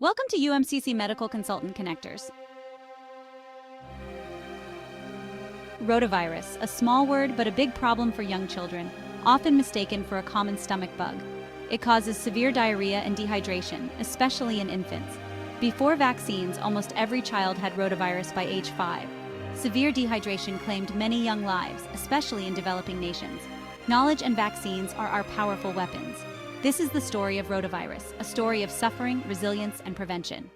Welcome to UMCC Medical Consultant Connectors. Rotavirus, a small word but a big problem for young children, often mistaken for a common stomach bug. It causes severe diarrhea and dehydration, especially in infants. Before vaccines, almost every child had rotavirus by age 5. Severe dehydration claimed many young lives, especially in developing nations. Knowledge and vaccines are our powerful weapons. This is the story of rotavirus, a story of suffering, resilience, and prevention.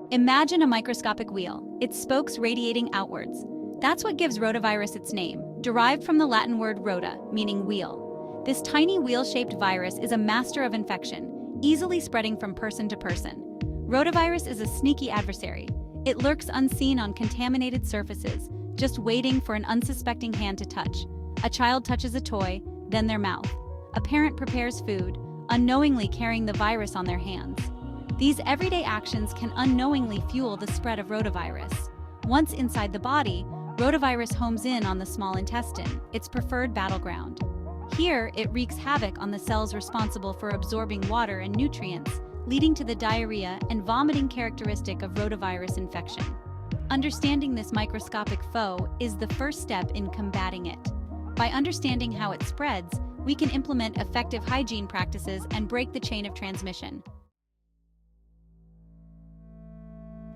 Imagine a microscopic wheel, its spokes radiating outwards. That's what gives rotavirus its name, derived from the Latin word rota, meaning wheel. This tiny wheel-shaped virus is a master of infection, easily spreading from person to person. Rotavirus is a sneaky adversary. It lurks unseen on contaminated surfaces, just waiting for an unsuspecting hand to touch. A child touches a toy, then their mouth. A parent prepares food, unknowingly carrying the virus on their hands. These everyday actions can unknowingly fuel the spread of rotavirus. Once inside the body, rotavirus homes in on the small intestine, its preferred battleground. Here, it wreaks havoc on the cells responsible for absorbing water and nutrients, leading to the diarrhea and vomiting characteristic of rotavirus infection. Understanding this microscopic foe is the first step in combating it. By understanding how it spreads, we can implement effective hygiene practices and break the chain of transmission.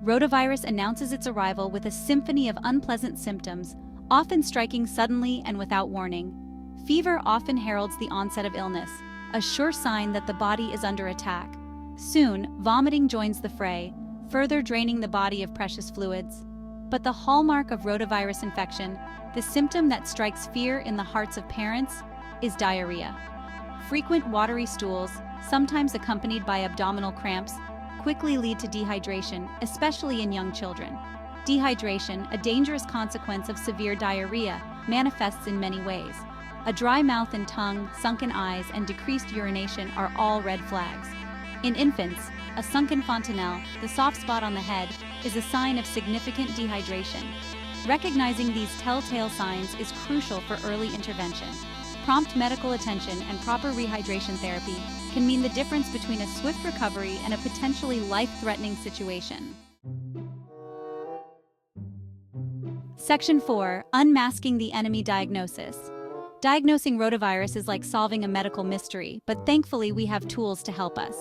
Rotavirus announces its arrival with a symphony of unpleasant symptoms, often striking suddenly and without warning. Fever often heralds the onset of illness, a sure sign that the body is under attack. Soon, vomiting joins the fray, further draining the body of precious fluids. But the hallmark of rotavirus infection, the symptom that strikes fear in the hearts of parents, is diarrhea. Frequent watery stools, sometimes accompanied by abdominal cramps, quickly lead to dehydration, especially in young children. Dehydration, a dangerous consequence of severe diarrhea, manifests in many ways. A dry mouth and tongue, sunken eyes, and decreased urination are all red flags. In infants, a sunken fontanelle, the soft spot on the head, is a sign of significant dehydration. Recognizing these telltale signs is crucial for early intervention. Prompt medical attention and proper rehydration therapy can mean the difference between a swift recovery and a potentially life-threatening situation. Section 4. Unmasking the enemy diagnosis. Diagnosing rotavirus is like solving a medical mystery, but thankfully we have tools to help us.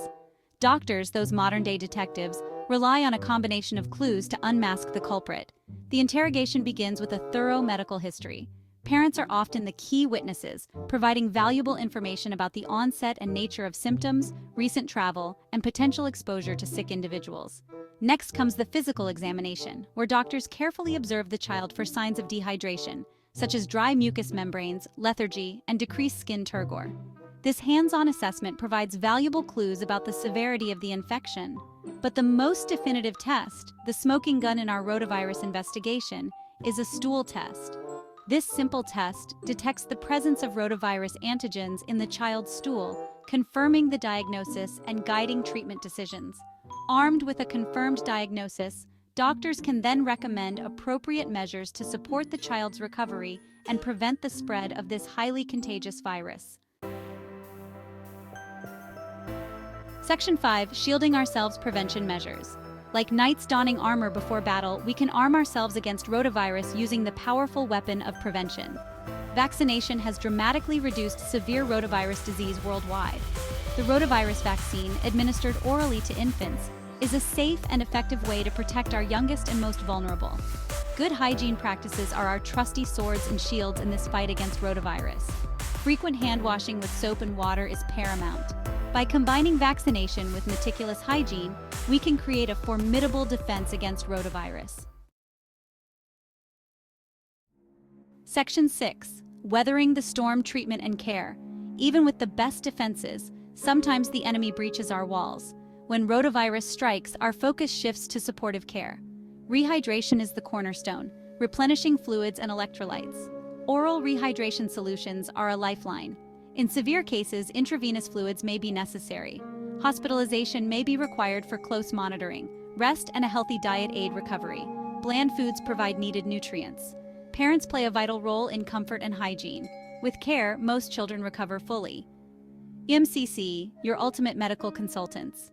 Doctors, those modern-day detectives, rely on a combination of clues to unmask the culprit. The interrogation begins with a thorough medical history. Parents are often the key witnesses, providing valuable information about the onset and nature of symptoms, recent travel, and potential exposure to sick individuals. Next comes the physical examination, where doctors carefully observe the child for signs of dehydration, such as dry mucous membranes, lethargy, and decreased skin turgor. This hands-on assessment provides valuable clues about the severity of the infection. But the most definitive test, the smoking gun in our rotavirus investigation, is a stool test. This simple test detects the presence of rotavirus antigens in the child's stool, confirming the diagnosis and guiding treatment decisions. Armed with a confirmed diagnosis, doctors can then recommend appropriate measures to support the child's recovery and prevent the spread of this highly contagious virus. Section 5. Shielding ourselves prevention measures. Like knights donning armor before battle, we can arm ourselves against rotavirus using the powerful weapon of prevention. Vaccination has dramatically reduced severe rotavirus disease worldwide. The rotavirus vaccine, administered orally to infants, is a safe and effective way to protect our youngest and most vulnerable. Good hygiene practices are our trusty swords and shields in this fight against rotavirus. Frequent hand washing with soap and water is paramount. By combining vaccination with meticulous hygiene, we can create a formidable defense against rotavirus. Section 6. Weathering the storm, treatment and care. Even with the best defenses, sometimes the enemy breaches our walls. When rotavirus strikes, our focus shifts to supportive care. Rehydration is the cornerstone, replenishing fluids and electrolytes. Oral rehydration solutions are a lifeline. In severe cases, intravenous fluids may be necessary. Hospitalization may be required for close monitoring. Rest and a healthy diet aid recovery. Bland foods provide needed nutrients. Parents play a vital role in comfort and hygiene. With care, most children recover fully. EMCC, your ultimate medical consultants.